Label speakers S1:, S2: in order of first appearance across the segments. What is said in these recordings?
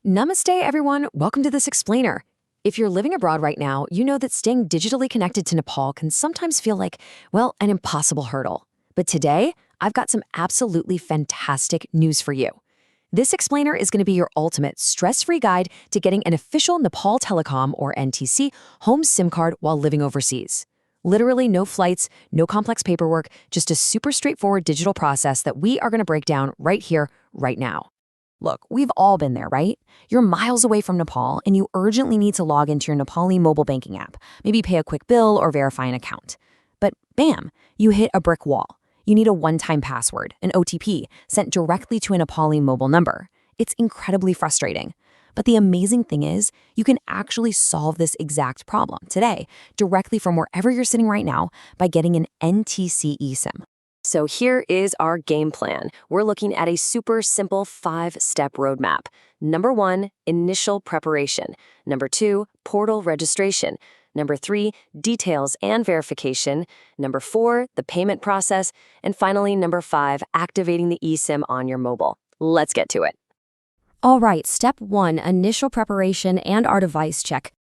S1: Namaste, everyone. Welcome to this explainer. If you're living abroad right now, you know that staying digitally connected to Nepal can sometimes feel like, well, an impossible hurdle. But today, I've got some absolutely fantastic news for you. This explainer is going to be your ultimate stress-free guide to getting an official Nepal Telecom or NTC home SIM card while living overseas. Literally no flights, no complex paperwork, just a super straightforward digital process that we are going to break down right here, right now. Look, we've all been there, right? You're miles away from Nepal and you urgently need to log into your Nepali mobile banking app, maybe pay a quick bill or verify an account. But bam, you hit a brick wall. You need a one-time password, an OTP, sent directly to a Nepali mobile number. It's incredibly frustrating. But the amazing thing is, you can actually solve this exact problem today, directly from wherever you're sitting right now, by getting an NTC eSIM. So here is our game plan. We're looking at a super simple 5-step roadmap. Number 1, initial preparation. Number 2, portal registration. Number 3, details and verification. Number 4, the payment process. And finally, number 5, activating the eSIM on your mobile. Let's get to it. All right, step 1, initial preparation and our device check.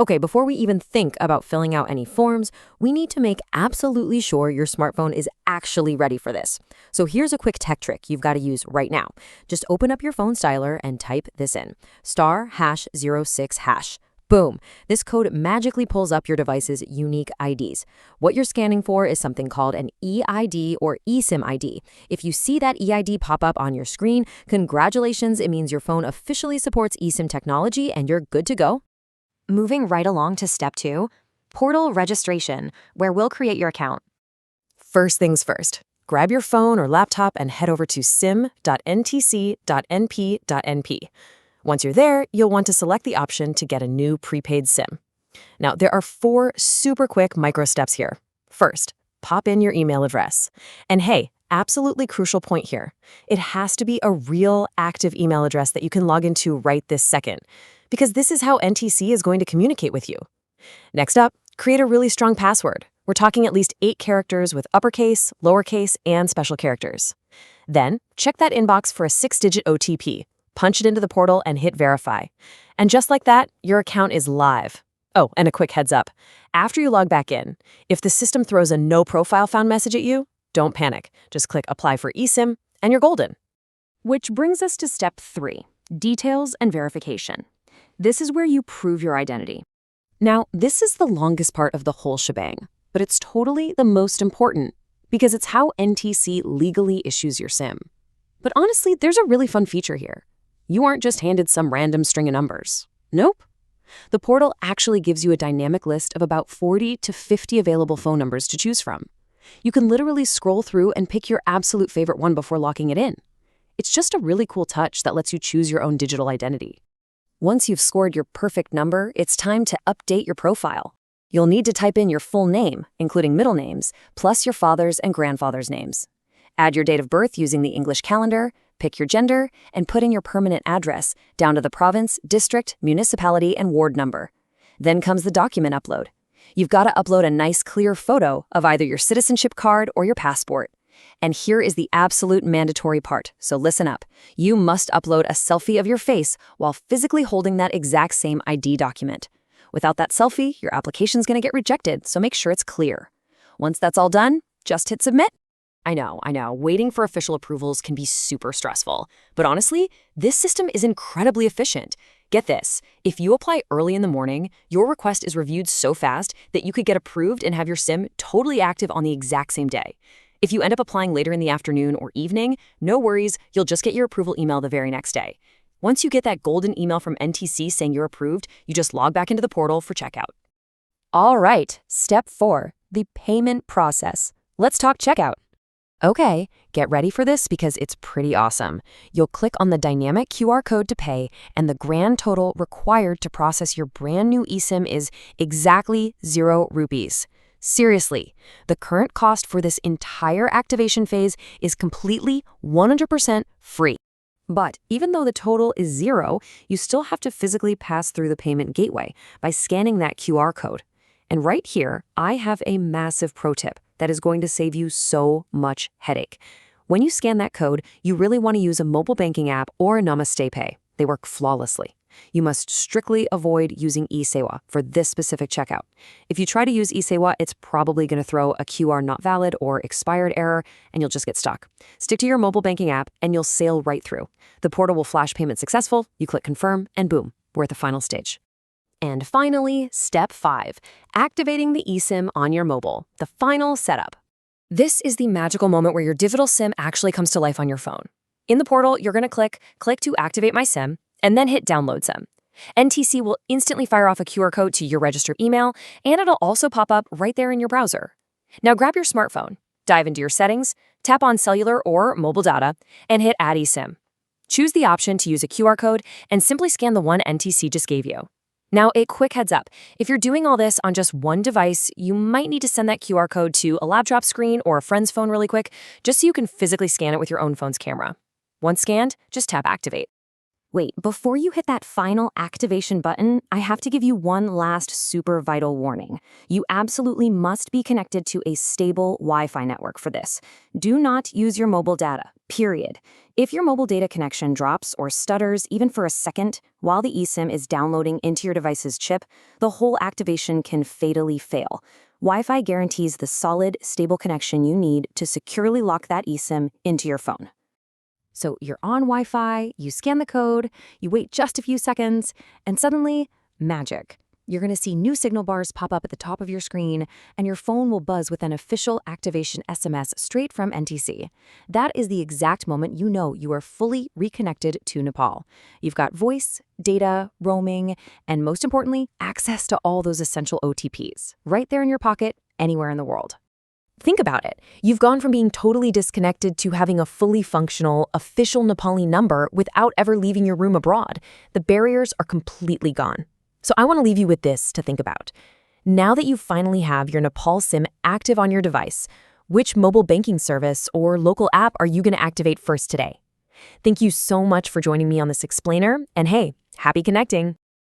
S1: Okay, before we even think about filling out any forms, we need to make absolutely sure your smartphone is actually ready for this. So here's a quick tech trick you've got to use right now. Just open up your phone styler and type this in, *#06#. Boom. This code magically pulls up your device's unique IDs. What you're scanning for is something called an eID or eSIM ID. If you see that eID pop up on your screen, congratulations, it means your phone officially supports eSIM technology and you're good to go. Moving right along to step 2, portal registration, where we'll create your account. First things first, grab your phone or laptop and head over to sim.ntc.np.np. Once you're there, you'll want to select the option to get a new prepaid SIM. Now, there are 4 super quick micro steps here. First, pop in your email address. And hey, absolutely crucial point here. It has to be a real active email address that you can log into right this second, because this is how NTC is going to communicate with you. Next up, create a really strong password. We're talking at least 8 characters with uppercase, lowercase, and special characters. Then, check that inbox for a 6-digit OTP. Punch it into the portal and hit verify. And just like that, your account is live. Oh, and a quick heads up. After you log back in, if the system throws a no profile found message at you, don't panic. Just click apply for eSIM and you're golden. Which brings us to step 3, details and verification. This is where you prove your identity. Now, this is the longest part of the whole shebang, but it's totally the most important because it's how NTC legally issues your SIM. But honestly, there's a really fun feature here. You aren't just handed some random string of numbers. Nope. The portal actually gives you a dynamic list of about 40 to 50 available phone numbers to choose from. You can literally scroll through and pick your absolute favorite one before locking it in. It's just a really cool touch that lets you choose your own digital identity. Once you've scored your perfect number, it's time to update your profile. You'll need to type in your full name, including middle names, plus your father's and grandfather's names. Add your date of birth using the English calendar, pick your gender, and put in your permanent address, down to the province, district, municipality, and ward number. Then comes the document upload. You've got to upload a nice clear photo of either your citizenship card or your passport. And here is the absolute mandatory part, so listen up. You must upload a selfie of your face while physically holding that exact same ID document. Without that selfie, your application's going to get rejected, so make sure it's clear. Once that's all done, just hit submit. I know, waiting for official approvals can be super stressful. But honestly, this system is incredibly efficient. Get this, if you apply early in the morning, your request is reviewed so fast that you could get approved and have your SIM totally active on the exact same day. If you end up applying later in the afternoon or evening, no worries, you'll just get your approval email the very next day. Once you get that golden email from NTC saying you're approved, you just log back into the portal for checkout. All right, step 4, the payment process. Let's talk checkout. Okay, get ready for this because it's pretty awesome. You'll click on the dynamic QR code to pay, and the grand total required to process your brand new eSIM is exactly 0 rupees. Seriously, the current cost for this entire activation phase is completely 100% free. But even though the total is 0, you still have to physically pass through the payment gateway by scanning that QR code. And right here, I have a massive pro tip that is going to save you so much headache. When you scan that code, you really want to use a mobile banking app or a Namaste Pay. They work flawlessly. You must strictly avoid using eSewa for this specific checkout. If you try to use eSewa, it's probably going to throw a QR not valid or expired error, and you'll just get stuck. Stick to your mobile banking app, and you'll sail right through. The portal will flash payment successful, you click confirm, and boom, we're at the final stage. And finally, step 5, activating the eSIM on your mobile, the final setup. This is the magical moment where your digital SIM actually comes to life on your phone. In the portal, you're going to click to activate my SIM, and then hit download SIM. NTC will instantly fire off a QR code to your registered email, and it'll also pop up right there in your browser. Now grab your smartphone, dive into your settings, tap on cellular or mobile data, and hit add eSIM. Choose the option to use a QR code and simply scan the one NTC just gave you. Now, a quick heads up, if you're doing all this on just one device, you might need to send that QR code to a laptop screen or a friend's phone really quick, just so you can physically scan it with your own phone's camera. Once scanned, just tap activate. Wait, before you hit that final activation button, I have to give you one last super vital warning. You absolutely must be connected to a stable Wi-Fi network for this. Do not use your mobile data, period. If your mobile data connection drops or stutters even for a second while the eSIM is downloading into your device's chip, the whole activation can fatally fail. Wi-Fi guarantees the solid, stable connection you need to securely lock that eSIM into your phone. So you're on Wi-Fi, you scan the code, you wait just a few seconds, and suddenly, magic. You're going to see new signal bars pop up at the top of your screen, and your phone will buzz with an official activation SMS straight from NTC. That is the exact moment you know you are fully reconnected to Nepal. You've got voice, data, roaming, and most importantly, access to all those essential OTPs, right there in your pocket, anywhere in the world. Think about it. You've gone from being totally disconnected to having a fully functional, official Nepali number without ever leaving your room abroad. The barriers are completely gone. So I want to leave you with this to think about. Now that you finally have your Nepal SIM active on your device, which mobile banking service or local app are you going to activate first today? Thank you so much for joining me on this explainer, and hey, happy connecting!